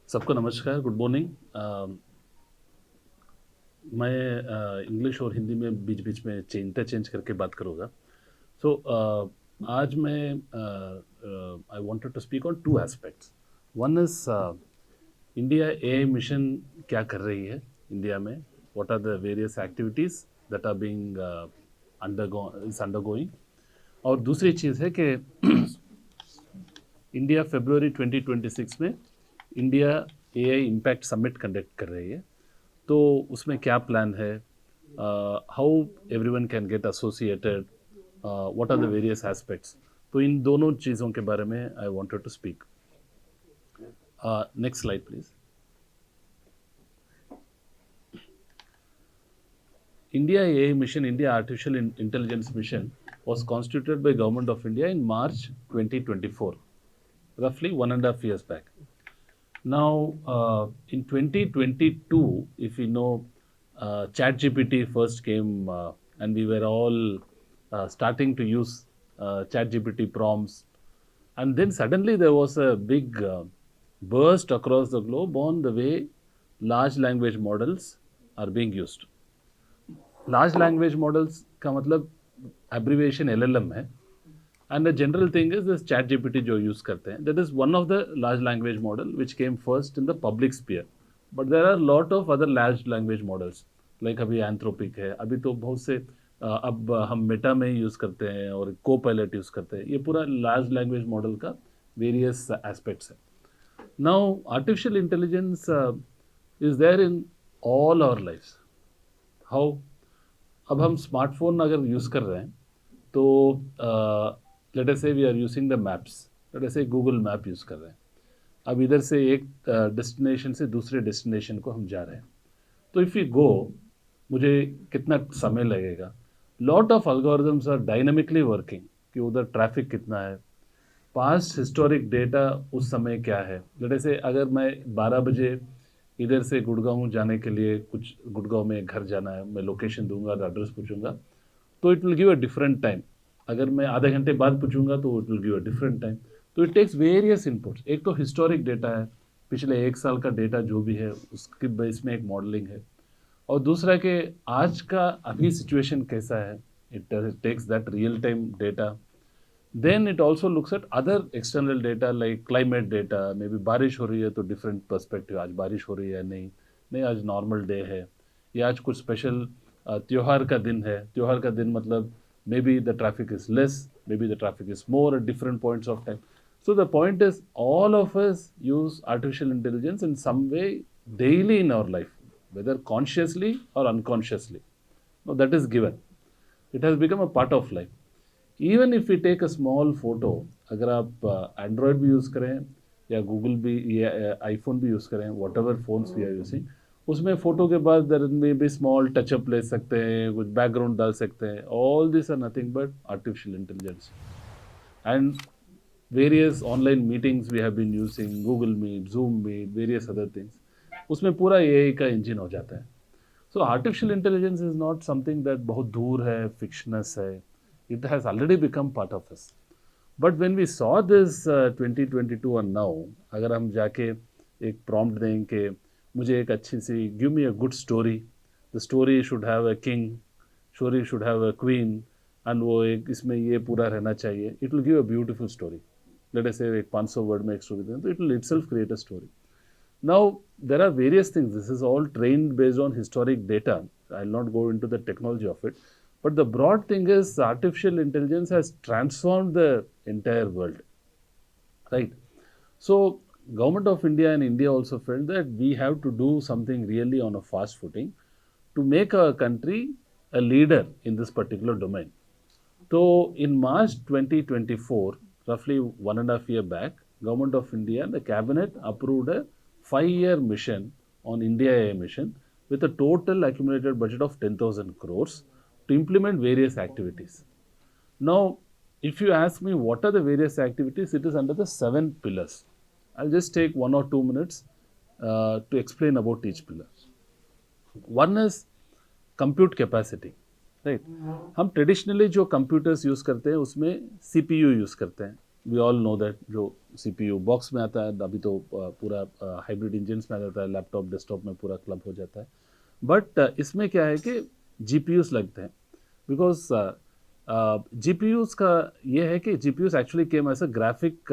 सबको नमस्कार, good morning. मैं इंग्लिश और हिंदी में बीच बीच में चेंज करके बात करूँगा। सो आज मैं I wanted to speak on two aspects. One is India AI mission क्या कर रही है इंडिया में, what are the various activities that are being undergoing. और दूसरी चीज़ है कि इंडिया फरवरी 2026 में India AI impact summit conduct कर रही है, तो उसमें क्या प्लान है, how everyone can get associated, what are the various aspects. तो इन दोनों चीज़ों के बारे में आई wanted to speak. Next slide please. India AI mission, India Artificial Intelligence Mission, was constituted by Government of India in March 2024, roughly 1.5 years back. Now, in 2022, if you know, ChatGPT first came, and we were all starting to use ChatGPT prompts, and then suddenly there was a big burst across the globe on the way large language models are being used. Large language models का मतलब abbreviation LLM है, and the general thing is this chat GPT जो use करते हैं, that is one of the large language model which came first in the public sphere. But there are lot of other large language models, like अभी Anthropic है, अभी तो बहुत से अब हम मेटा में ही यूज़ करते हैं और को पायलट यूज़ करते हैं। ये पूरा लार्ज लैंग्वेज मॉडल का वेरियस एस्पेक्ट्स है। Now artificial intelligence is there in all our lifes. How? अब हम स्मार्टफोन अगर यूज़ कर रहे हैं तो let us say we are using the maps, let us say Google map use कर रहे हैं। अब इधर से एक डेस्टिनेशन से दूसरे डेस्टिनेशन को हम जा रहे हैं, तो इफ़ यू गो, मुझे कितना समय लगेगा। Lot of algorithms are dynamically working कि उधर ट्रैफिक कितना है, पास्ट हिस्टोरिक डेटा उस समय क्या है। लेट अस से अगर मैं 12 बजे इधर से गुड़गांव जाने के लिए, कुछ गुड़गांव में घर जाना है, मैं लोकेशन दूंगा, एड्रेस पूछूंगा, तो it will give a different time. अगर मैं आधे घंटे बाद पूछूंगा तो it will give a different time. तो इट टेक्स वेरियस इनपुट्स। एक तो हिस्टोरिक डेटा है, पिछले 1 साल का डेटा जो भी है उसके बेस में एक मॉडलिंग है, और दूसरा कि आज का अभी सिचुएशन कैसा है, it takes that real time data. Then it also looks at other external data like climate data, maybe बारिश हो रही है तो different perspective, आज बारिश हो रही है नहीं आज नॉर्मल डे है, या आज कुछ स्पेशल त्योहार का दिन है। त्योहार का दिन मतलब may be the traffic is less, may be the traffic is more at different points of time. So the point is all of us use artificial intelligence in some way daily in our life, whether consciously or unconsciously. No, that is given. It has become a part of life. Even if you take a small photo, अगर आप Android भी use करें या Google भी या iPhone भी use करें, whatever phones we are using, उसमें फ़ोटो के बाद देयर में भी स्मॉल टचअप ले सकते हैं, कुछ बैकग्राउंड डाल सकते हैं। All this are nothing but artificial intelligence. And various online meetings we have been using, Google Meet, Zoom Meet, various other things, उसमें पूरा एआई का इंजन हो जाता है। So artificial intelligence is not something that बहुत दूर है, fictions है। It has already become part of us. But when we saw this 2022 and now, अगर हम जाके एक prompt दें कि मुझे एक अच्छी सी give me a good story, the story should have a king, story should have a queen, and वो एक इसमें ये पूरा रहना चाहिए, it will give a beautiful story. Let us say एक 500 word में एक story दें तो it will itself create a story. Now there are various things. This is all trained based on historic data. I'll not go into the technology of it. But the broad thing is artificial intelligence has transformed the entire world, right? So government of India and India also felt that we have to do something really on a fast footing to make our country a leader in this particular domain. So in March 2024, roughly 1.5 years back, government of India and the cabinet approved a 5-year mission on IndiaAI mission with a total accumulated budget of 10,000 crores to implement various activities. Now, if you ask me what are the various activities, it is under the 7 pillars. I'll just take 1 or 2 minutes to explain about each pillar. One is compute capacity, right? हम traditionally जो computers use करते हैं उसमें CPU use करते हैं, we all know that जो CPU box में आता है, अभी तो पूरा हाइब्रिड इंजन्स में आ जाता है, लैपटॉप डेस्कटॉप में पूरा क्लब हो जाता है। बट इसमें क्या है कि GPUs लगते हैं, बिकॉज GPUs का ये है कि GPUs एक्चुअली केम ऐसा ग्राफिक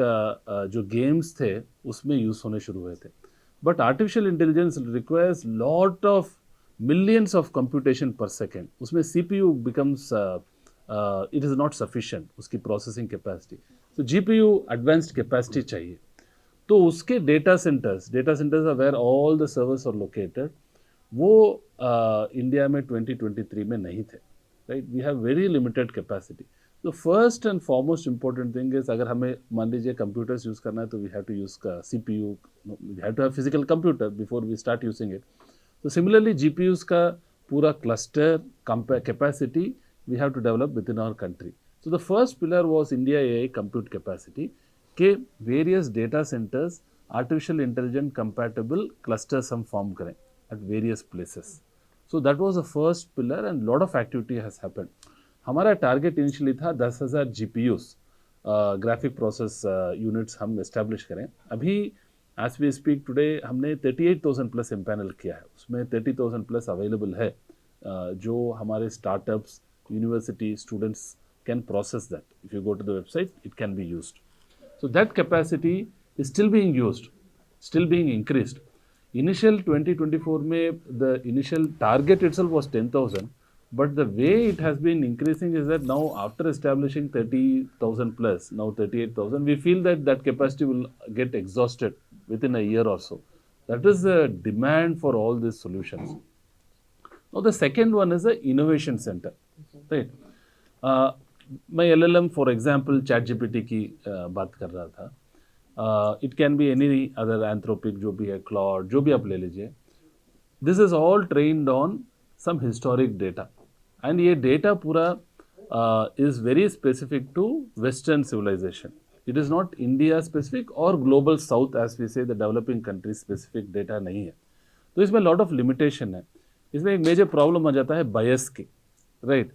जो गेम्स थे उसमें यूज़ होने शुरू हुए थे। But artificial intelligence requires lot of millions of computation per second, उसमें CPU becomes it is not sufficient उसकी प्रोसेसिंग कैपेसिटी, तो GPU एडवांस्ड कैपेसिटी चाहिए। तो उसके data centers are where all the servers are located, वो India में 2023 में नहीं थे, right. We have very limited capacity. तो first and foremost important thing is, अगर हमें मान लीजिए कंप्यूटर्स यूज़ करना है तो we have to use CPU, we have to have physical computer before we start using it. तो सिमिलरली GPUs का पूरा cluster capacity we have to develop within our country. So the first pillar was IndiaAI compute capacity के various data centers artificial intelligence compatible clusters हम form करें at various places. So that was the first pillar and lot of activity has happened. हमारा target initially था 10,000 GPUs graphic process units हम establish करें। अभी as we speak today हमने 38,000 plus impanel किया है, उसमें 30,000 plus available है जो हमारे startups, university students can process that. If you go to the website, it can be used. So that capacity is still being used, still being increased. Initial 2024 में the initial target itself was 10,000, but the way it has been increasing is that now after establishing 30,000 plus, now 38,000, we feel that that capacity will get exhausted within a year or so. That is the demand for all these solutions. Now the second one is the innovation center, right? मैं LLM for example ChatGPT की बात कर रहा था। It can be any other anthropic जो भी है, Claude जो भी आप ले लीजिए। This is all trained on some historic data, and ये data पूरा is very specific to Western civilization. It is not India specific or global South as we say, the developing country specific data नहीं है। तो इसमें lot of limitation है। इसमें एक major problem आ जाता है बायस की, राइट।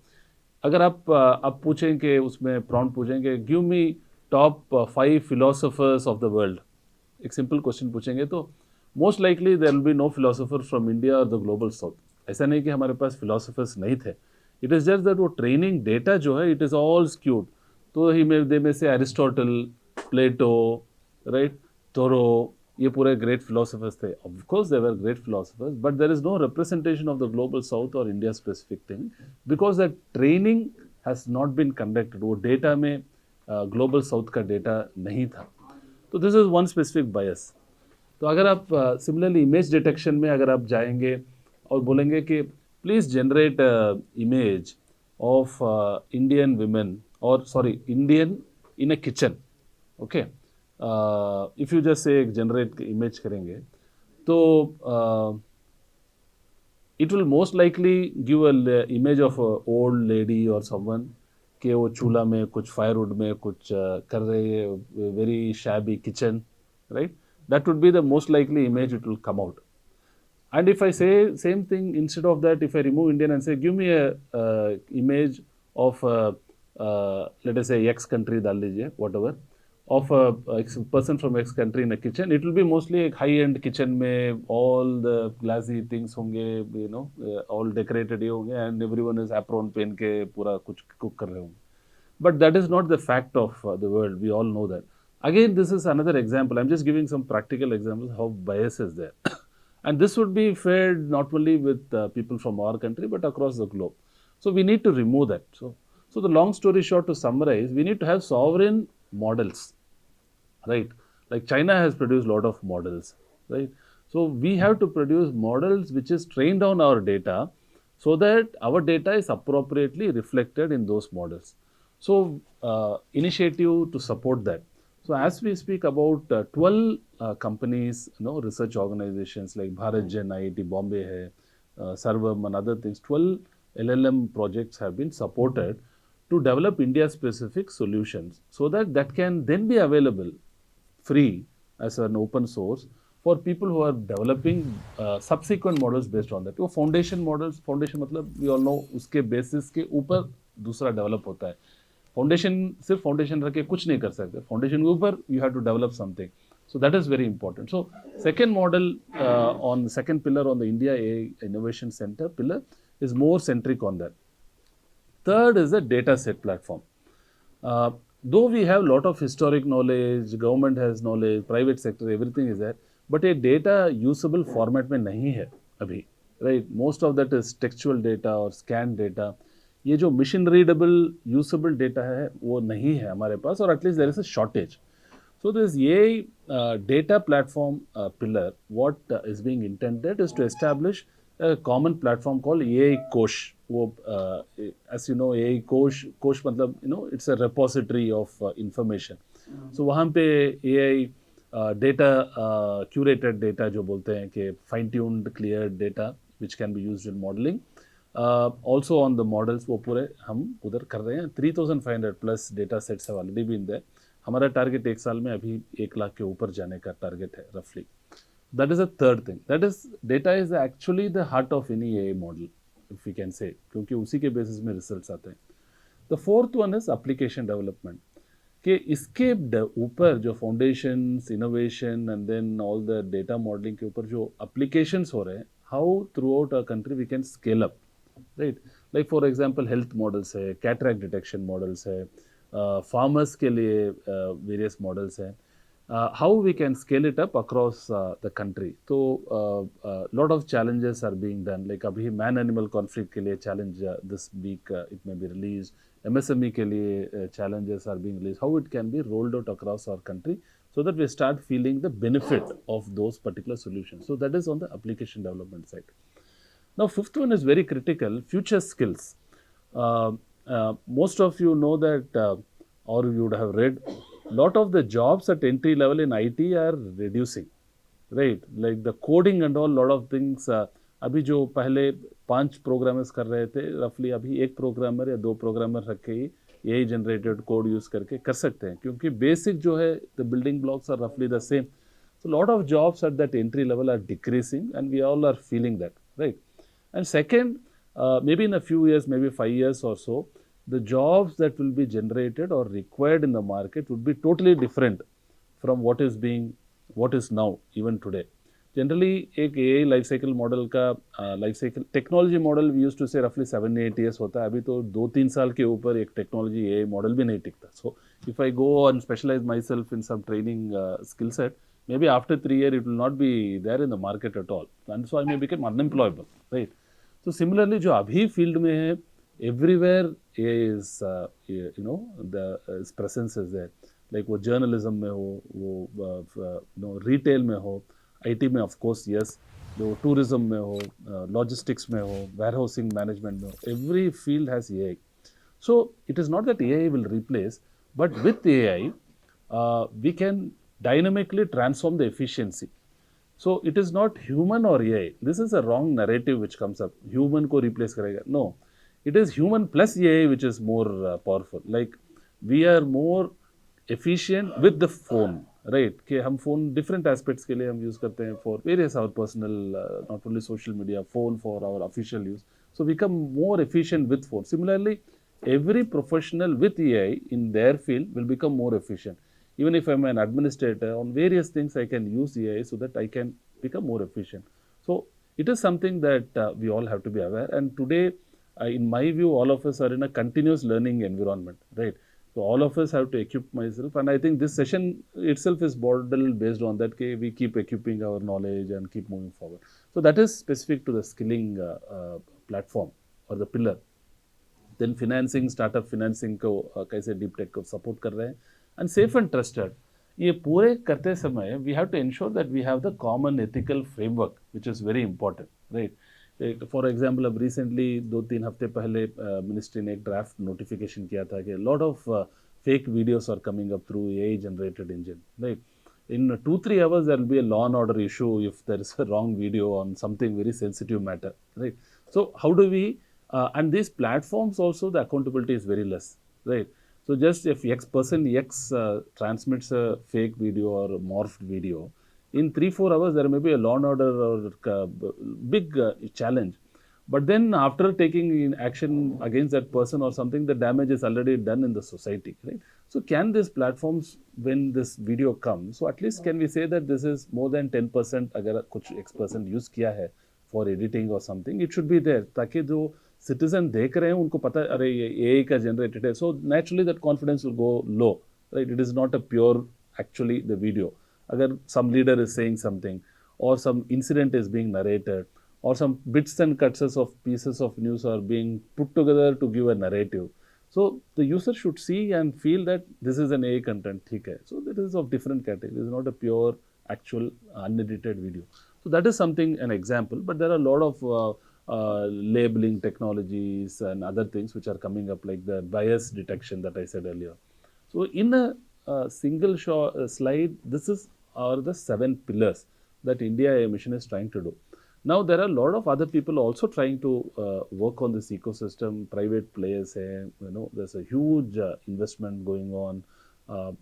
अगर आप पूछेंगे उसमें प्रॉम्प्ट पूछेंगे give me top 5 philosophers of the world, एक सिंपल क्वेश्चन पूछेंगे तो most likely there will be no philosopher from India और द ग्लोबल साउथ। ऐसा नहीं कि हमारे पास फिलोसोफर्स नहीं थे, इट इज़ जस्ट दैट वो ट्रेनिंग डेटा जो है इट इज़ ऑल स्क्यूड। तो ही में से एरिस्टोटल, प्लेटो, राइट, थोरो, ये पूरे ग्रेट फिलोसोफर्स थे। Of course they were great philosophers, but there is no representation of the global south और India specific thing, because that training has not been conducted. वो data में global south का data नहीं था। तो this is one specific bias. तो अगर आप सिमिलरली इमेज डिटेक्शन में अगर आप जाएंगे और बोलेंगे कि please generate image of Indian women और sorry Indian in a kitchen, okay, if you just say generate image करेंगे तो it will most likely give a image of old lady और समवन कि वो चूल्हा में कुछ फायरवुड में कुछ कर रहे हैं, very shabby kitchen, right. That would be the most likely image it will come out. And if I say same thing, instead of that, if I remove Indian and say, give me a image of, let us say, X country, dal lijiye, whatever, of a person from X country in a kitchen, it will be mostly a high-end kitchen में all the glassy things होंगे, you know, all decorated ही होंगे, and everyone is apron पहन के पूरा कुछ cook कर रहे होंगे. But that is not the fact of the world. We all know that. Again, this is another example. I'm just giving some practical examples how bias is there. And this would be fared not only with people from our country, but across the globe. So we need to remove that. So the long story short, to summarize, we need to have sovereign models, right? Like China has produced a lot of models, right? So we have to produce models which is trained on our data so that our data is appropriately reflected in those models. So initiative to support that. So as we speak about 12 companies, you know, research organizations like BharatJet, IIT Bombay hai, Sarvam and other things, 12 LLM projects have been supported to develop India-specific solutions so that that can then be available free as an open source for people who are developing subsequent models based on that. वो foundation models, foundation मतलब we all know उसके basis के ऊपर दूसरा develop होता है. Foundation सिर्फ foundation रख के कुछ नहीं कर सकते, फाउंडेशन के ऊपर you have to develop something. So that is very important. So second model on second pillar on the India AI Innovation Center pillar is more centric on that. Third is the data set platform. Though we have lot of historic knowledge, government has knowledge, private sector, everything is there, but a data usable format में नहीं है अभी, right? Most of that is textual data or scanned data. ये जो mission readable usable data है वो नहीं है हमारे पास, और at least there is a shortage. So this AI data platform pillar, what is being intended is to establish a common platform called AI Kosh. वो as you know AI Kosh मतलब it's a repository of information. So वहाँ पे AI data curated data जो बोलते हैं कि fine tuned cleared data which can be used in modeling. Also on the models वो पूरे हम उधर कर रहे हैं. 3,500 plus data sets have already been there. हमारा टारगेट एक साल में अभी 1 लाख के ऊपर जाने का टारगेट है रफली. That is a third thing. That is data is actually the heart of any AI model if we can say, क्योंकि उसी के बेसिस में रिजल्ट्स आते हैं. The fourth one is application development. कि इसके ऊपर जो foundations, innovation and then all the data modelling के ऊपर जो एप्लीकेशंस हो रहे हैं, how throughout a country we can scale up, right? Like for example health models है, कैटरैक्ट डिटेक्शन मॉडल्स है, फार्मर्स के लिए वेरियस मॉडल्स हैं. How we can scale it up across the country. तो lot of challenges are being done. Like अभी man animal conflict के लिए challenge this week it may be release. MSME के लिए challenges are being released. How it can be rolled out across our country so that we start feeling the benefit of those particular solutions. So that is on the application development side. Now fifth one is very critical, future skills. Most of you know that or you would have read, lot of the jobs at entry level in IT are reducing, right? Like the coding and all, lot of things. अभी जो पहले 5 programmers कर रहे थे रफली, अभी 1 programmer या 2 programmer रख के ही AI जनरेटेड कोड यूज़ करके कर सकते हैं, क्योंकि बेसिक जो है द बिल्डिंग ब्लॉक्स आर रफली the same. So lot of jobs at that entry level are decreasing and we all are feeling that, right? And second, maybe in a few years, maybe 5 years or so, the jobs that will be generated or required in the market would be totally different from what is now even today. Generally एक AI life cycle model का life cycle technology model we use to say रफली 7-8 years होता है. अभी तो 2-3 साल के ऊपर एक टेक्नोलॉजी AI मॉडल भी नहीं टिकता. So if I go and specialize myself in some training skill set, maybe after 3 years it will not be there in the market at all, and so I may become unemployable, right? So similarly जो अभी field में है, everywhere AI is the its presence is there. like वो journalism में हो, वो retail में हो, IT में ऑफ कोर्स यस, जो टूरिज्म में हो, लॉजिस्टिक्स में हो, वेयरहाउसिंग मैनेजमेंट में हो, every field has AI. So it is not that AI will replace, but with AI we can dynamically transform the efficiency. So it is not human or AI. This is a wrong narrative which comes up. Human को replace करेगा. No, it is human plus AI which is more powerful. Like we are more efficient with the phone, right? कि हम phone different aspects के लिए हम use करते हैं for various our personal, not only social media, phone for our official use. So we become more efficient with phone. Similarly, every professional with AI in their field will become more efficient. Even if I'm an administrator, on various things I can use AI so that I can become more efficient. So it is something that we all have to be aware. And today, in my view, all of us are in a continuous learning environment, right? So all of us have to equip myself, and I think this session itself is modeled based on that. We keep equipping our knowledge and keep moving forward. So that is specific to the skilling platform or the pillar. Then financing, startup financing को कैसे deep tech को support कर रहे हैं, and safe and trusted. ये पूरे करते समय we have to ensure that we have the common ethical framework, which is very important, right? For example अब रिसेंटली 2-3 हफ्ते पहले मिनिस्ट्री ने एक ड्राफ्ट नोटिफिकेशन किया था कि lot of fake videos are coming up through AI generated engine, right? In 2-3 hours there will be a law and order issue if there is a wrong video on something very sensitive matter, right? So how do we and these platforms also, the accountability is very less, right? So just if person X transmits a fake video or a morphed video, in 3-4 hours there may be a law and order or big challenge. But then after taking in action against that person or something, the damage is already done in the society, right? So can these platforms, when this video comes, so at least can we say that this is more than 10%, अगर कुछ X% use किया है for editing or something, it should be there, ताकि जो citizen देख रहे हैं उनको पता अरे ये AI का generated है, so naturally that confidence will go low, right? It is not a pure actually the video. अगर some leader is saying something or some incident is being narrated or some bits and cuts of pieces of news are being put together to give a narrative. So the user should see and feel that this is an AI content, theek hai. So that is of different category. It is not a pure actual unedited video. So that is something, an example, but there are a lot of labeling technologies and other things which are coming up, like the bias detection that I said earlier. So in a single slide, this are the 7 pillars that IndiaAI mission is trying to do. Now there are a lot of other people also trying to work on this ecosystem, private players, there's a huge investment going on.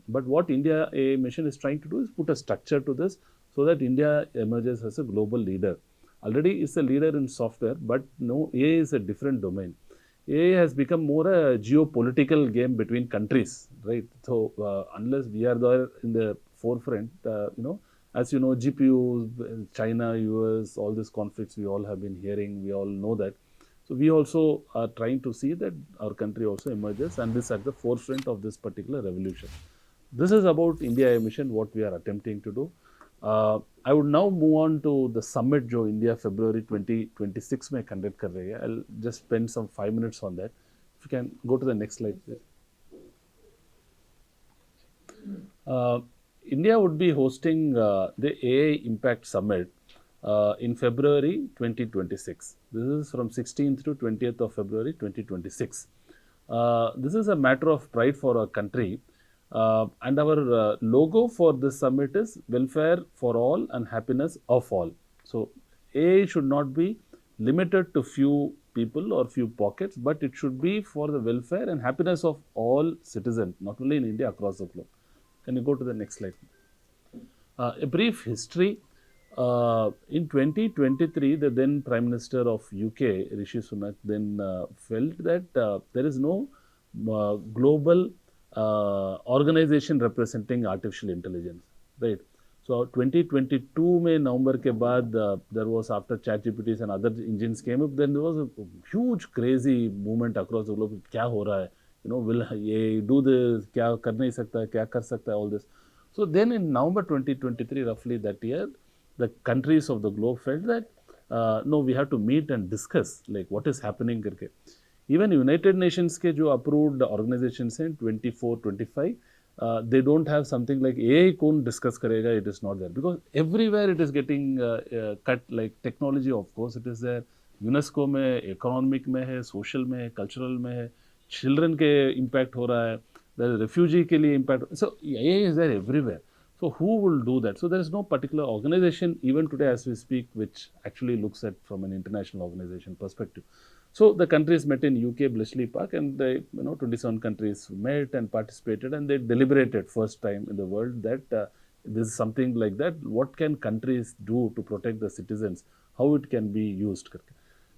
But what IndiaAI mission is trying to do is put a structure to this so that India emerges as a global leader. Already it's a leader in software, but no, AI is a different domain. AI has become more a geopolitical game between countries, right? So unless we are there in the forefront, as you know, GPUs, China, US, all these conflicts we all have been hearing, we all know that. So we also are trying to see that our country also emerges and is at the forefront of this particular revolution. This is about IndiaAI mission, what we are attempting to do. I would now move on to the summit जो India February 2026 में conduct कर रही है. I'll just spend some 5 minutes on that. If you can go to the next slide, please. India would be hosting the AI Impact Summit in February 2026. This is from 16th to 20th of February 2026. This is a matter of pride for our country. And our logo for this summit is welfare for all and happiness of all. So AI should not be limited to few people or few pockets, but it should be for the welfare and happiness of all citizens, not only in India, across the globe. Can you go to the next slide? A brief history. In 2023, the then Prime Minister of UK, Rishi Sunak, then felt that there is no global organization representing artificial intelligence, right? So 2022 में November के बाद there was, after ChatGPTs and other engines came up, then there was a huge crazy movement across the globe. क्या हो रहा है? Will ये do this? क्या कर नहीं सकता है? क्या कर सकता है? All this. So then in November 2023, roughly that year, the countries of the globe felt that no, we have to meet and discuss like what is happening करके. Even United Nations के जो approved organizations हैं 24, 25, they don't have something like AI कौन discuss करेगा, it is not there, because everywhere it is getting cut. Like technology, of course it is there, UNESCO में, economic में है, social में है, cultural में है, children के impact हो रहा है, there is refugee के लिए impact, so AI is there everywhere. So who will do that? So there is no particular organization even today as we speak which actually looks at from an international organization perspective. So the countries met in UK, Bletchley Park, and they, 27 countries met and participated, and they deliberated first time in the world that this is something like that. What can countries do to protect the citizens? How it can be used?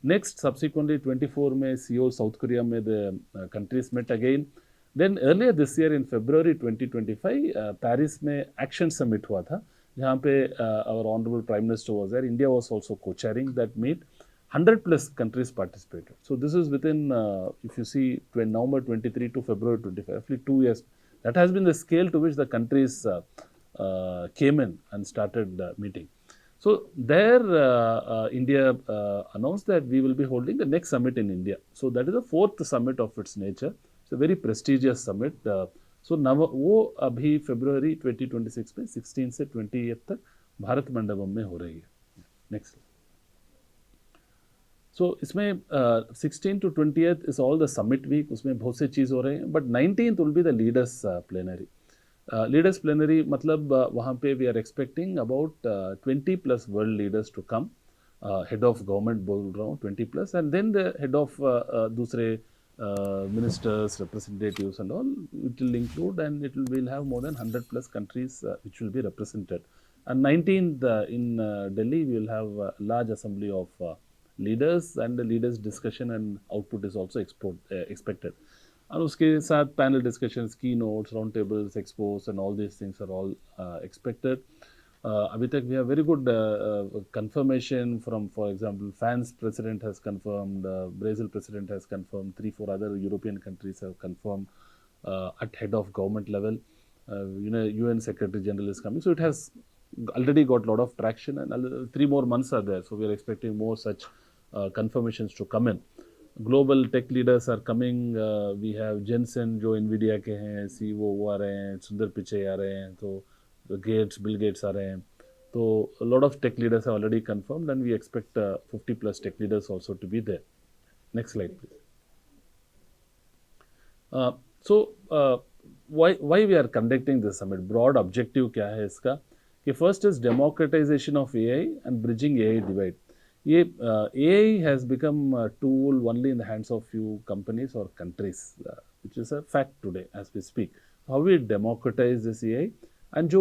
Next, subsequently, 24 में Seoul, South Korea में the countries met again. Then earlier this year in February 2025, Paris में Action Summit हुआ था, जहाँ पे our Honorable Prime Minister was there. India was also co-chairing that meet. 100 plus countries participated. So this is within, if you see, November 23 to February 25, roughly 2 years. That has been the scale to which the countries came in and started meeting. So there, India announced that we will be holding the next summit in India. So that is the 4th summit of its nature. It's a very prestigious summit. So वो अभी February 2026 में 16 से 20th तक भारत मंडपम में हो रही है. Next. So इसमें 16 to 20th is all the summit week. उसमें बहुत से चीज़ हो रहे हैं. But 19th will be the leaders plenary. Leaders plenary मतलब वहाँ पे we are expecting about 20 plus world leaders to come. Head of government बोल रहा हूँ 20 plus, and then the head of दूसरे ministers, representatives and all, it will include, and it will have more than 100 plus countries which will be represented. And 19th in Delhi we will have a large assembly of leaders, and the leaders discussion and output is also expected. And उसके साथ panel discussions, keynotes, roundtables, expos, and all these things are all expected. अभी तक we have very good confirmation from, for example, France president has confirmed, Brazil president has confirmed, 3-4 other European countries have confirmed at head of government level. UN Secretary General is coming, so it has already got a lot of traction, and 3 more months are there, so we are expecting more such confirmations to come in. Global tech leaders are coming. We have Jensen जो NVIDIA के हैं, CEO वो आ रहे हैं, सुंदर पिचई आ रहे हैं, तो Bill Gates आ रहे हैं, तो a lot of tech leaders are already confirmed, and we expect 50 plus tech leaders also to be there. Next slide, please. Why we are conducting this summit? Broad objective क्या है इसका? कि first is democratization of AI and bridging AI divide. AI has become a tool only in the hands of few companies or countries, which is a fact today as we speak. How we democratize this AI, and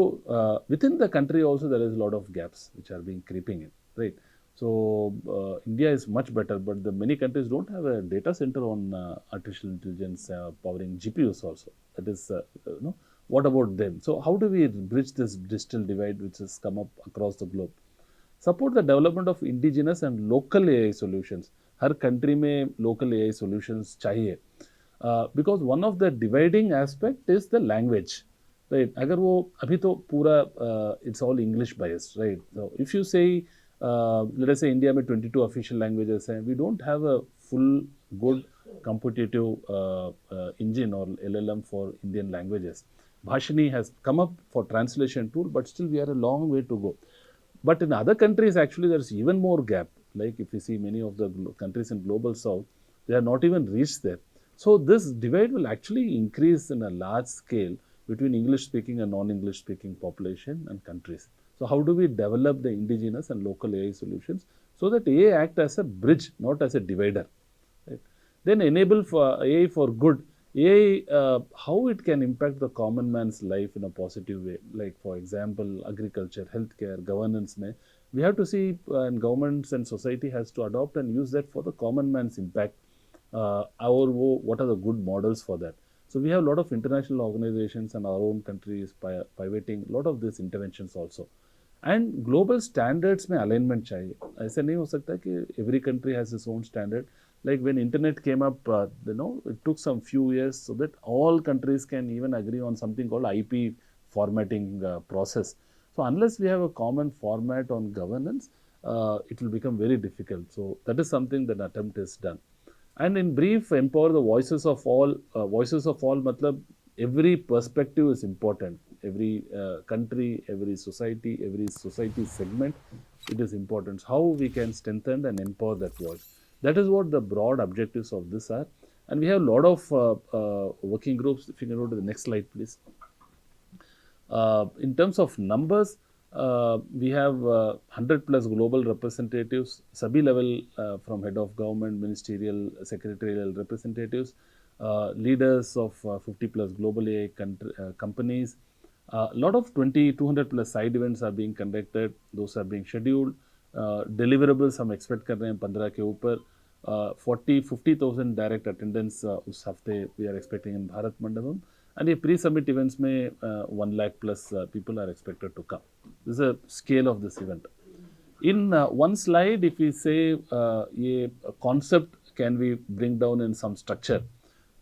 within the country also there is a lot of gaps which are being creeping in, right? So India is much better, but the many countries don't have a data center on artificial intelligence powering GPUs also. That is, what about them? So how do we bridge this digital divide which has come up across the globe? Support the development of indigenous and local AI solutions. Her country में local AI solutions चाहिए, because one of the dividing aspect is the language, right? अगर वो अभी तो पूरा it's all English biased, right? So if you say let us say India में 22 official languages हैं, we don't have a full good competitive engine or LLM for Indian languages. Bhashini has come up for translation tool, but still we are a long way to go. But in other countries, actually, there's even more gap. Like if you see many of the countries in global south, they are not even reached there. So this divide will actually increase in a large scale between English-speaking and non-English-speaking population and countries. So how do we develop the indigenous and local AI solutions so that AI act as a bridge, not as a divider? Right? Then enable for AI for good. AI, how it can impact the common man's life in a positive way. Like for example, agriculture, healthcare, governance में, we have to see and governments and society has to adopt and use that for the common man's impact. What are the good models for that? So we have a lot of international organizations and our own countries pivoting a lot of these interventions also. And global standards में alignment चाहिए. ऐसे नहीं हो सकता कि every country has its own standard. Like when internet came up, it took some few years so that all countries can even agree on something called IP formatting process. So unless we have a common format on governance, it will become very difficult. So that is something that attempt is done. And in brief, empower the voices of all. Voices of all, matlab every perspective is important. Every country, every society segment, it is important. How we can strengthen and empower that voice. That is what the broad objectives of this are. And we have a lot of working groups. If you can go to the next slide, please. In terms of numbers, we have 100 plus global representatives, sabi level from head of government, ministerial, secretarial representatives, leaders of 50 plus global AI companies. A lot of 200 plus side events are being conducted. Those are being scheduled. Deliverables हम expect कर रहे हैं 15 के ऊपर. 50,000 direct attendance उस हफ्ते we are expecting in Bharat Mandapam. And ये pre-summit events में 1 lakh plus people are expected to come. This is a scale of this event. In one slide, if we say ये concept can we bring down in some structure.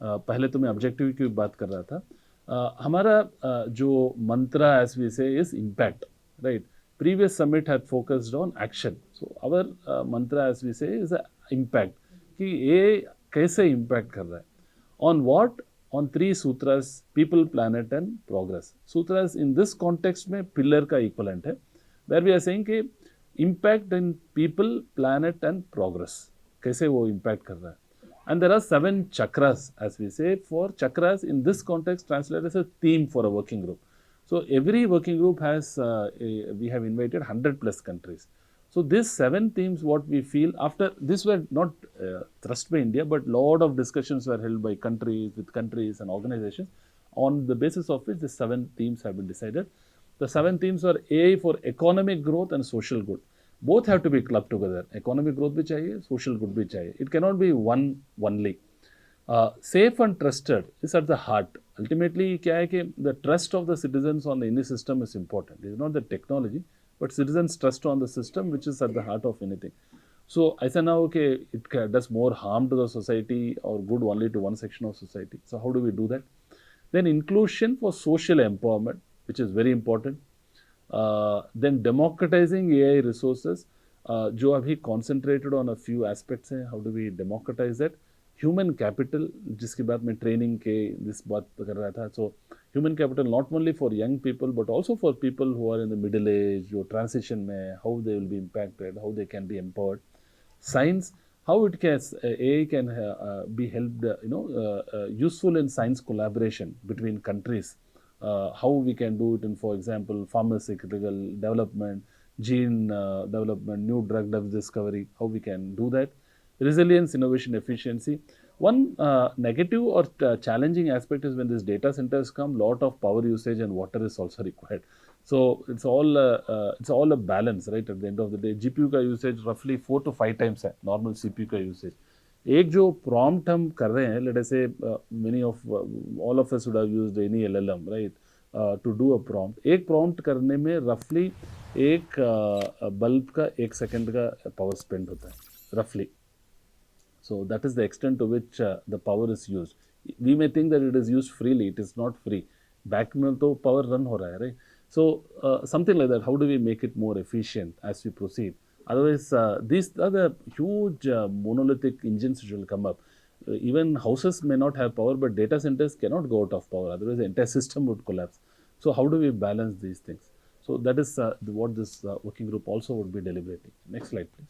पहले तो मैं objective की बात कर रहा था. हमारा जो mantra as we say is impact, right? Previous summit had focused on action. So our mantra as we say is impact. कि ये कैसे impact कर रहा है? On what? On 3 sutras: people, planet and progress. Sutras in this context में pillar का equivalent है, where we are saying कि impact in people, planet and progress. कैसे वो impact कर रहा है? And there are 7 chakras, as we say. For chakras in this context translated as a theme for a working group. So every working group has, we have invited 100 plus countries. So these 7 themes, what we feel after this were not thrust by India, but lot of discussions were held by countries, with countries and organizations, on the basis of which the 7 themes have been decided. The 7 themes are AI for economic growth and social good. both have to be clubbed together. Economic growth भी चाहिए, social good भी चाहिए. It cannot be one only. Safe and trusted is at the heart. Ultimately, क्या है कि the trust of the citizens on any system is important. It is not the technology, but citizens' trust on the system, which is at the heart of anything. So ऐसा ना हो कि it does more harm to the society or good only to one section of society. So how do we do that? Then inclusion for social empowerment, which is very important. Then democratizing AI resources, जो अभी concentrated on a few aspects हैं. How do we democratize that? Human capital, जिसकी बात मैं training के this बात कर रहा था. So human capital not only for young people but also for people who are in the middle age, जो transition में, how they will be impacted, how they can be empowered. Science, how it can AI can be helped, useful in science collaboration between countries. How we can do it in, for example, pharmaceutical development, gene development, new drug discovery, how we can do that. Resilience, innovation, efficiency. One negative or challenging aspect is when these data centers come, lot of power usage and water is also required. So it's all a balance, right? At the end of the day, GPU का usage roughly 4 to 5 times है normal CPU का usage. एक जो prompt हम कर रहे हैं, let us say many of all of us would have used any LLM, right? To do a prompt. एक prompt करने में roughly एक bulb का 1 second का power spend होता है, roughly. So that is the extent to which the power is used. We may think that it is used freely. It is not free. Back में तो power run हो रहा है, right? So something like that. How do we make it more efficient as we proceed? Otherwise, these are the huge monolithic engines which will come up. Even houses may not have power, but data centers cannot go out of power. Otherwise, the entire system would collapse. So how do we balance these things? So that is what this working group also would be deliberating. Next slide, please.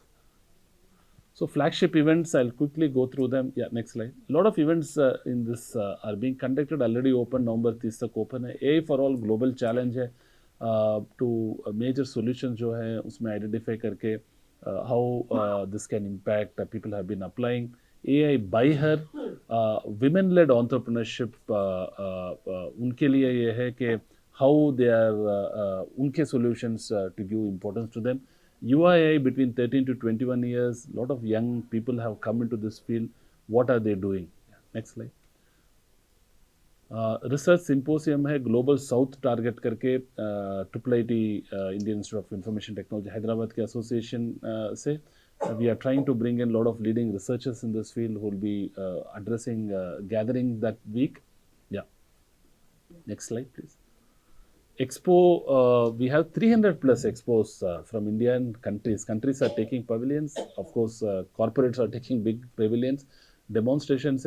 So flagship events, I'll quickly go through them. Yeah, next slide. A lot of events in this are being conducted, already open, November 30 तक open है. AI for all global challenge है, to major solutions जो है उसमें identify करके how this can impact, people have been applying. AI by her, women-led entrepreneurship, उनके लिए ये है कि how they are, उनके solutions to give importance to them. UII between 13 to 21 years, a lot of young people have come into this field. What are they doing? Next slide. Research symposium है global south target करके IIIT Indian Institute of Information Technology Hyderabad के association से we are trying to bring in a lot of leading researchers in this field who will be addressing gathering that week. Yeah. Next slide, please. Expo, we have 300 plus expos from Indian countries. Countries are taking pavilions. Of course, corporates are taking big pavilions. Demonstrations.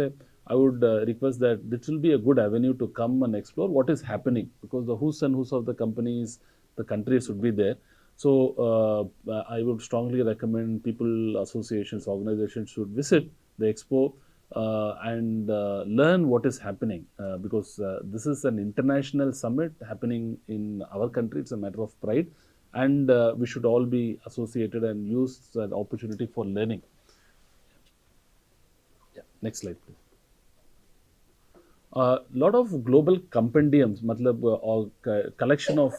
I would request that this will be a good avenue to come and explore what is happening, because the who's and who's of the companies, the countries would be there. So I would strongly recommend people, associations, organizations should visit the expo and learn what is happening, because this is an international summit happening in our country. It's a matter of pride, and we should all be associated and use that opportunity for learning. Yeah. Next slide, please. Lot of global compendiums, matlab, or collection of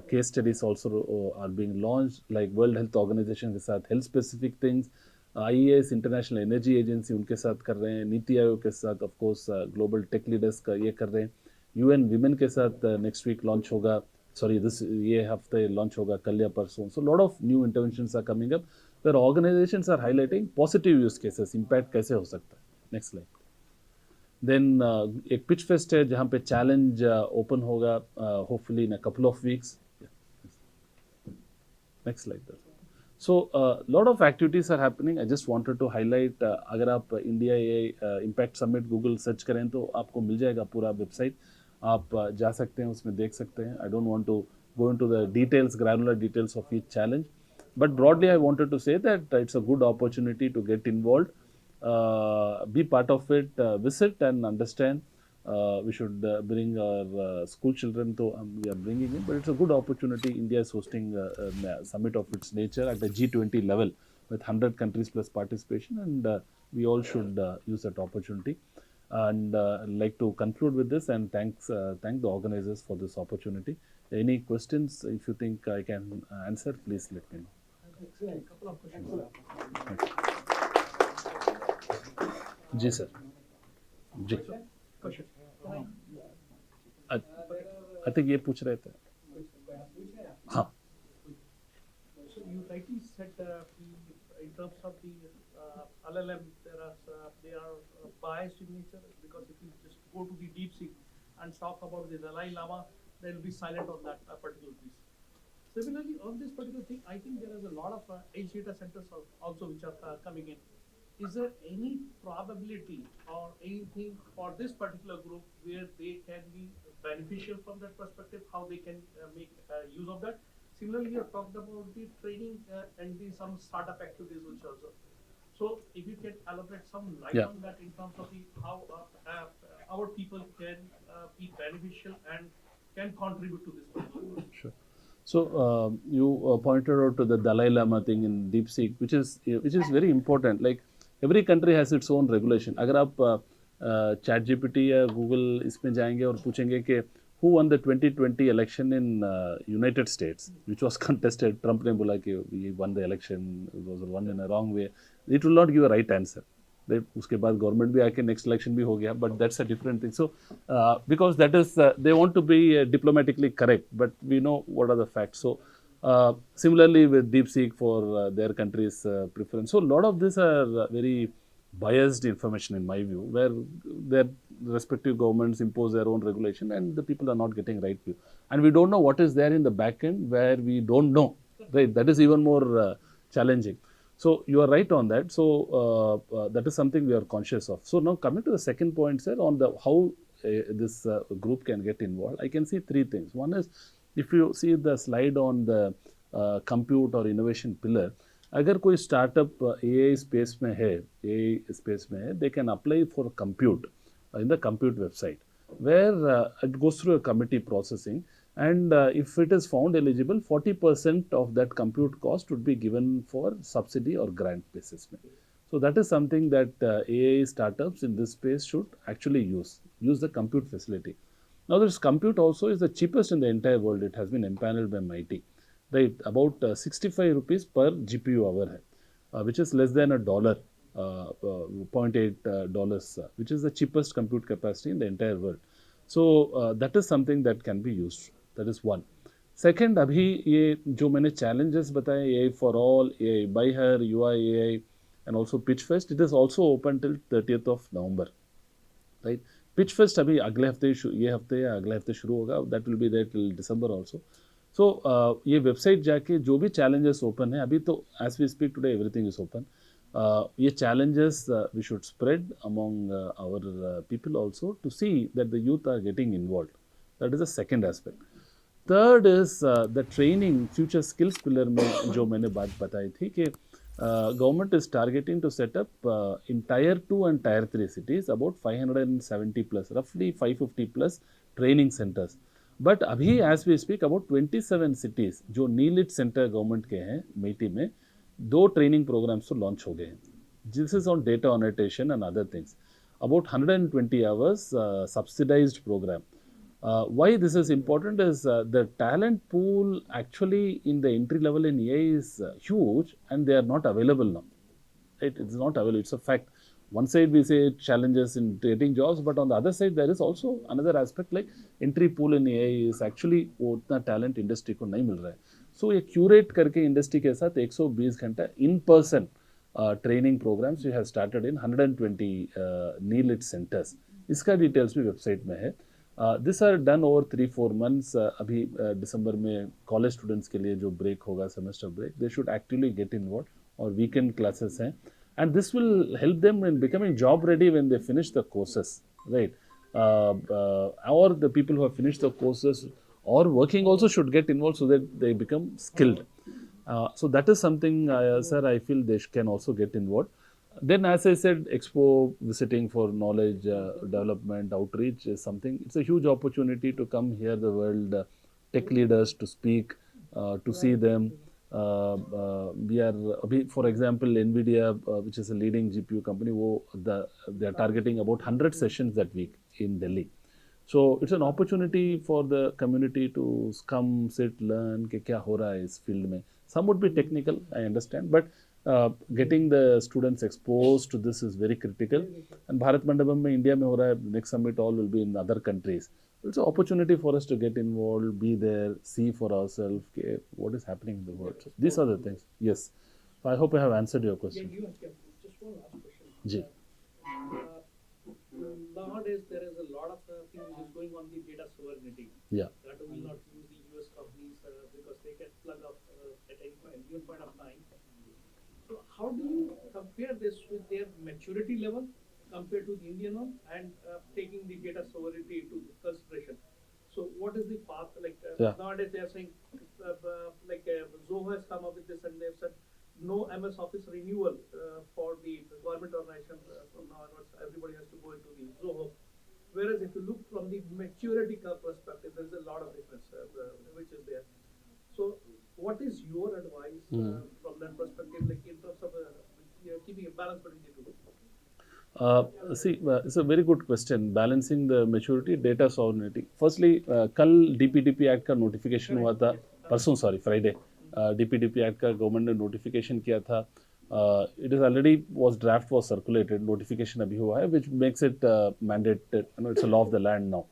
case studies also are being launched, like World Health Organization के साथ health specific things, IAS International Energy Agency उनके साथ कर रहे हैं, नीति आयोग के साथ of course global tech leaders का ये कर रहे हैं, UN Women के साथ next week launch होगा, sorry this ये हफ्ते launch होगा कल या परसों. So lot of new interventions are coming up where organizations are highlighting positive use cases, impact कैसे हो सकता है. Next slide. देन एक पिच फेस्ट है जहाँ पे चैलेंज ओपन होगा hopefully in a couple of weeks. Next slide. So lot of activities are happening. I just wanted to highlight, अगर आप India AI impact summit Google search करें तो आपको मिल जाएगा पूरा वेबसाइट. आप जा सकते हैं, उसमें देख सकते हैं. I don't want to go into the details, granular details of each challenge, but broadly I wanted to say that it's a good opportunity to get involved. Be part of it, visit and understand. We should bring our school children to, we are bringing in, but it's a good opportunity. India is hosting a summit of its nature at the G20 level with 100 countries plus participation, and we all should use that opportunity. And I'd like to conclude with this and thank the organizers for this opportunity. Any questions, if you think I can answer, please let me know. जी sir जी I think ये पूछ रहे थे हाँ So you rightly said in terms of the LLM, they are biased in nature, because if you just go to the DeepSeek and talk about the Dalai Lama, they'll be silent on that particular piece. Similarly, on this particular thing, I think there is a lot of edge data centers also which are coming in. Is there any probability or anything for this particular group where they can be beneficial from that perspective, how they can make use of that? Similarly, you have talked about the training and some startup activities which also. So if you can elaborate some light on that in terms of the how our people can be beneficial and can contribute to this particular group. Sure. So you pointed out to the Dalai Lama thing in DeepSeek, which is very important. Like every country has its own regulation. अगर आप ChatGPT या Google इसमें जाएंगे और पूछेंगे कि who won the 2020 election in United States, which was contested, Trump ने बोला कि we won the election, it was won in a wrong way. It will not give a right answer. उसके बाद गवर्नमेंट भी आके नेक्स्ट इलेक्शन भी हो गया but that's a different thing so because that is they want to be diplomatically correct but we know what are the facts so similarly with DeepSeek for their country's preference. So a lot of these are very biased information in my view, where their respective governments impose their own regulation and the people are not getting right view. And we don't know what is there in the back end where we don't know, right? That is even more challenging. So you are right on that. So that is something we are conscious of. So now coming to the second point, sir, on the how this group can get involved, I can see three things. One is, if you see the slide on the compute or innovation pillar, अगर कोई startup AI space में है, AI space में है, they can apply for compute in the compute website, where it goes through a committee processing, and if it is found eligible, 40% of that compute cost would be given for subsidy or grant basis में. So that is something that AI startups in this space should actually use the compute facility. Now this compute also is the cheapest in the entire world. It has been empaneled by MIT, right? About 65 rupees per GPU hour hai, which is less than $1, $0.8 dollars, which is the cheapest compute capacity in the entire world. So that is something that can be used. That is one. Second, अभी ये जो मैंने challenges बताए, AI for all, AI by her, UI AI, and also Pitch Fest, it is also open till 30th of November, right? Pitch Fest अभी अगले हफ्ते ये हफ्ते या अगले हफ्ते शुरू होगा. That will be there till December also. So ये वेबसाइट जाके जो भी challenges open है, अभी तो as we speak today everything is open. ये challenges we should spread among our people also to see that the youth are getting involved. That is the second aspect. Third is the training future skills pillar में जो मैंने बात बताई थी कि government is targeting to set up in tier 2 and tier 3 cities about 570 plus, roughly 550 plus training centers. But अभी as we speak about 27 cities जो NIELIT centre government के हैं मेटी में, 2 ट्रेनिंग प्रोग्राम्स तो लॉन्च हो गए हैं. This is on data annotation and other things. About 120 hours subsidized program. Why this is important is the talent pool actually in the entry level in AI is huge, and they are not available now. Right? It's not available. It's a fact. One side we say challenges in getting jobs, but on the other side there is also another aspect like entry pool in AI is actually वो उतना talent industry को नहीं मिल रहा है. So ये curate करके industry के साथ 120 घंटा in person training programs we have started in 120 NEELIT centers. इसका details भी website में है. These are done over 3-4 months. अभी दिसंबर में कॉलेज स्टूडेंट्स के लिए जो ब्रेक होगा, semester break, they should actively get involve, और वीकेंड क्लासेस हैं, and this will help them in becoming job ready when they finish the courses, right? Or the people who have finished the courses or working also should get involved so that they become skilled. So that is something, sir, I feel they can also get involved. Then, as I said, expo visiting for knowledge development outreach is something. It's a huge opportunity to come hear the world tech leaders, to speak, to see them. We are, for example, NVIDIA, which is a leading GPU company, they are targeting about 100 sessions that week in Delhi. So it's an opportunity for the community to come, sit, learn कि क्या हो रहा है इस field में. Some would be technical, I understand, but getting the students exposed to this is very critical. And Bharat Mandapam में India में हो रहा है, next summit all will be in other countries. It's an opportunity for us to get involved, be there, see for ourselves what is happening in the world. So these are the things. Yes. So I hope I have answered your Yeah, question. you have just one last question. Ji. Nowadays, there is a lot of things which is going on the data sovereignty. Yeah. That will not use the US companies because they can plug up at any given point of time. So how do you compare this with their maturity level compared to the Indian one and taking the data sovereignty into consideration? So what is the path? Like nowadays they are saying Zoho has come up with this and they've said no MS Office renewal for the government organization from now onwards. Everybody has to go into the Zoho. Whereas if you look from the maturity curve perspective, there is a lot of difference which is there. So what is your advice from that perspective, like in terms of keeping a balance between the two? It's a very good question. Balancing the maturity, data sovereignty. Firstly, कल DPDP Act का notification हुआ था. परसों sorry Friday. DPDP Act का government ने notification किया था. It is already draft was circulated. Notification अभी हुआ है, which makes it mandated. It's a law of the land now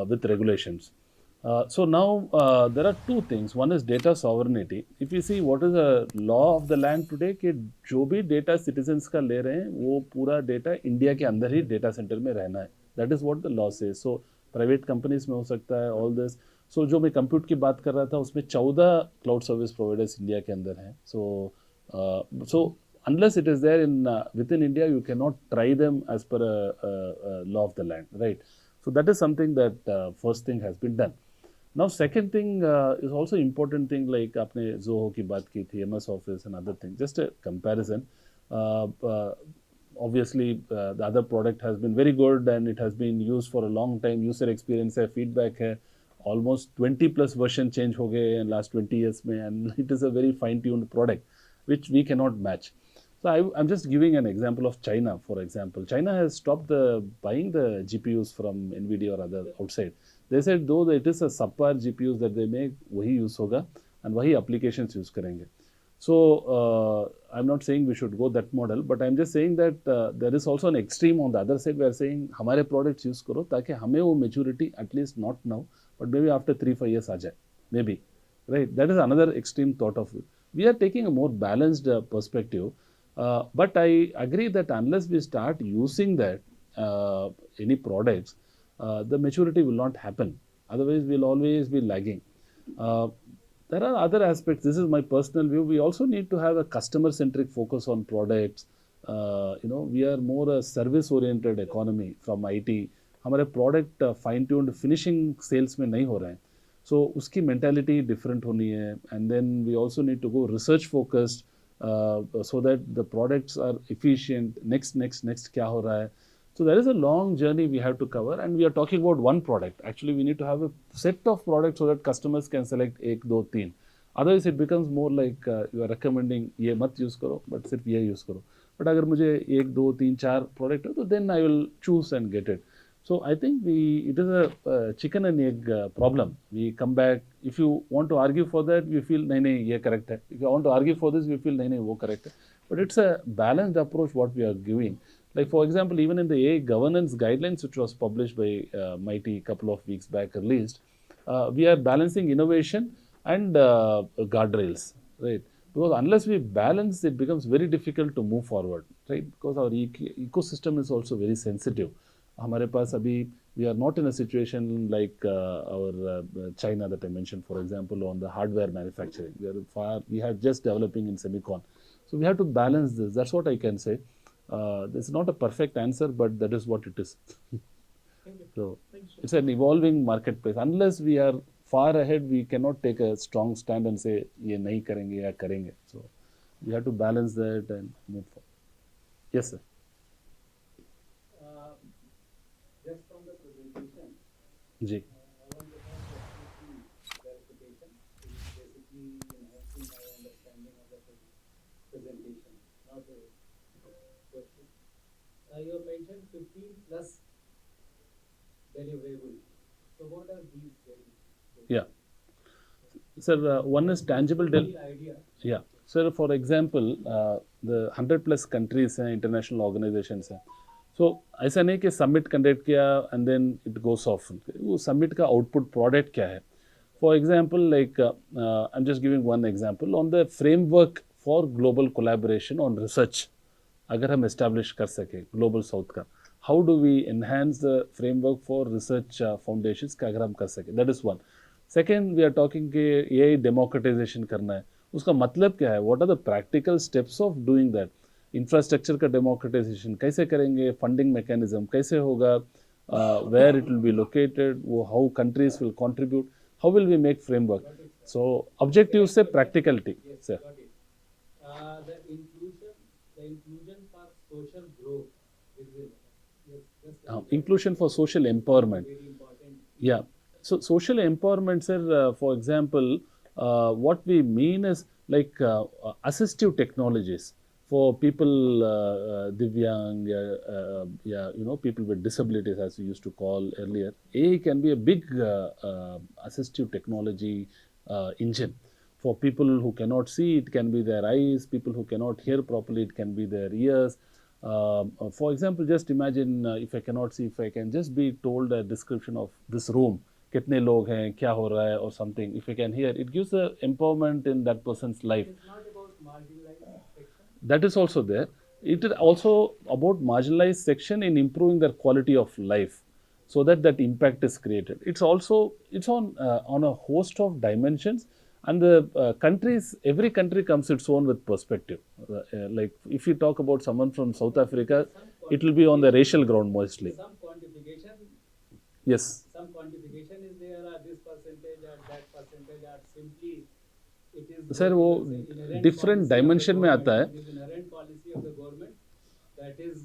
with regulations. So now there are two things. One is data sovereignty. If you see what is the law of the land today, कि जो भी data citizens का ले रहे हैं वो पूरा data India के अंदर ही data center में रहना है. That is what the law says. So private companies में हो सकता है all this. So जो मैं compute की बात कर रहा था उसमें 14 cloud service providers India के अंदर हैं. So unless it is there in within India, you cannot try them as per a law of the land, right? So that is something that first thing has been done. Now, second thing is also important thing like आपने Zoho की बात की थी, MS Office and other things. Just a comparison. Obviously, the other product has been very good and it has been used for a long time. User experience है, feedback है. Almost 20 plus version change हो गए in last 20 years में, and it is a very fine-tuned product which we cannot match. So I'm just giving an example of China, for example. China has stopped buying the GPUs from NVIDIA or other outside. They said though it is a subpar GPUs that they make, वही use होगा and वही applications use करेंगे. So I'm not saying we should go that model, but I'm just saying that there is also an extreme on the other side. We are saying हमारे products use करो ताकि हमें वो maturity at least not now, but maybe after 3-5 years आ जाए, maybe, right? That is another extreme thought of it. We are taking a more balanced perspective. But I agree that unless we start using that any products, the maturity will not happen. Otherwise, we'll always be lagging. There are other aspects. This is my personal view. We also need to have a customer-centric focus on products. We are more a service-oriented economy from IT. हमारे product fine-tuned finishing sales में नहीं हो रहे हैं. So उसकी mentality different होनी है. And then we also need to go research-focused. So that the products are efficient. Next क्या हो रहा है? So there is a long journey we have to cover, and we are talking about one product. Actually, we need to have a set of products so that customers can select 1, 2, 3. Otherwise, it becomes more like you are recommending ये मत use करो, but सिर्फ ये use करो. But अगर मुझे 1, 2, 3, 4 product है, तो then I will choose and get it. So I think it is a chicken and egg problem. We come back. If you want to argue for that, you feel नहीं ये correct है. If you want to argue for this, you feel नहीं वो correct है. But it's a balanced approach what we are giving. Like for example, even in the AI governance guidelines, which was published by MIT a couple of weeks back, released, we are balancing innovation and guardrails, right? Because unless we balance, it becomes very difficult to move forward, right? Because our ecosystem is also very sensitive. हमारे पास अभी we are not in a situation like our China that I mentioned, for example, on the hardware manufacturing. We are just developing in semicon. So we have to balance this. That's what I can say. It's not a perfect answer, but that is what it is. So it's an evolving marketplace. Unless we are far ahead, we cannot take a strong stand and say ये नहीं करेंगे या करेंगे. So we have to balance that and move forward. Yes, sir. Just from the presentation, ji. I want to have clarification. Basically enhancing my understanding of the presentation, not a question. You have mentioned 15 plus deliverable. So what are these Yeah. Sir, one is tangible. Any idea? Yeah. Sir, for example, the 100 plus countries हैं, international organizations हैं. So ऐसा नहीं कि summit conduct किया and then it goes off. वो summit का output product क्या है? For example, like I'm just giving one example on the framework for global collaboration on research. अगर हम establish कर सके global south का, how do we enhance the framework for research foundations का अगर हम कर सके? That is one. Second, we are talking कि AI democratization करना है. उसका मतलब क्या है? What are the practical steps of doing that? Infrastructure का democratization कैसे करेंगे? Funding mechanism कैसे होगा? Where it will be located? वो how countries will contribute? How will we make framework? So objective से practicality. Yes, Sir. got it. The inclusion for social growth. Yes, just Inclusion for social empowerment. very important. Yeah. So social empowerment, sir, for example, what we mean is like assistive technologies for people, Divyang, people with disabilities, as we used to call earlier. AI can be a big assistive technology engine. For people who cannot see, it can be their eyes. People who cannot hear properly, it can be their ears. For example, just imagine if I cannot see, if I can just be told a description of this room, कितने लोग हैं, क्या हो रहा है, or something. If I can hear, it gives a empowerment in that person's life. It's not about marginalized section. That is also there. It is also about marginalized section in improving their quality of life, so that that impact is created. It's on a host of dimensions, and the countries, every country comes its own with perspective. Like if you talk about someone from South Africa, it will be on the racial ground mostly. Some quantification. Yes. Some quantification is there, this percentage or that percentage, or simply it is. Sir, वो inherent different policy of the dimension में आता है. government. It is inherent policy of the government that is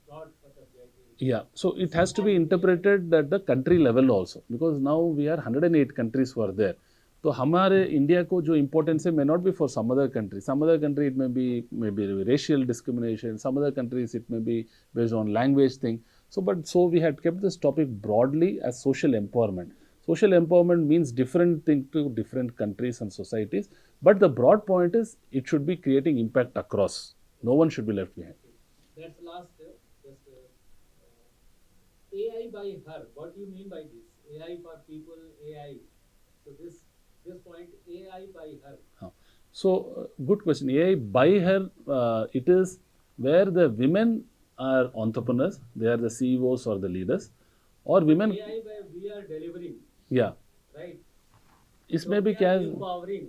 brought for the criteria. Yeah, so it has to be interpreted at the country level also, because now we are 108 countries who are there. तो हमारे India को जो importance है may not be for some other country. Some other country it may be racial discrimination. Some other countries it may be based on language thing. So we had kept this topic broadly as social empowerment. Social empowerment means different thing to different countries and societies. But the broad point is it should be creating impact across. No one should be left behind. That's last. Just AI by her. What do you mean by this? AI for people. AI. So this point AI by her. So good question. AI by her, it is where the women are entrepreneurs. They are the CEOs or the leaders, or women. AI by we are delivering. Yeah. Right. इसमें भी we क्या are है? empowering.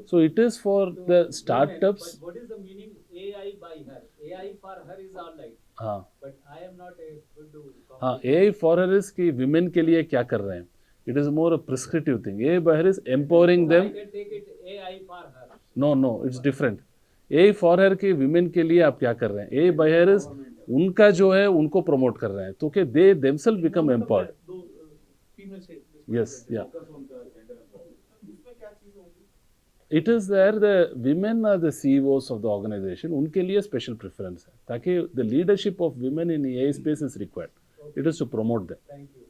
So it is for So the women, startups. But what is the meaning AI by her? AI for her is all right. हाँ. But I am not a good. हाँ, AI for her is कि women के लिए क्या कर रहे हैं? It is more a prescriptive thing. AI by her is empowering them. I can take it AI for her. No, it's different. AI for her कि women के लिए आप क्या कर रहे हैं? AI by her is उनका जो है उनको promote कर रहे हैं. तो कि they themselves become empowered. Yes, yeah. It is there the women are the CEOs of the organization. उनके लिए special preference है ताकि the leadership of women in AI space is required. It is to promote them. Thank you.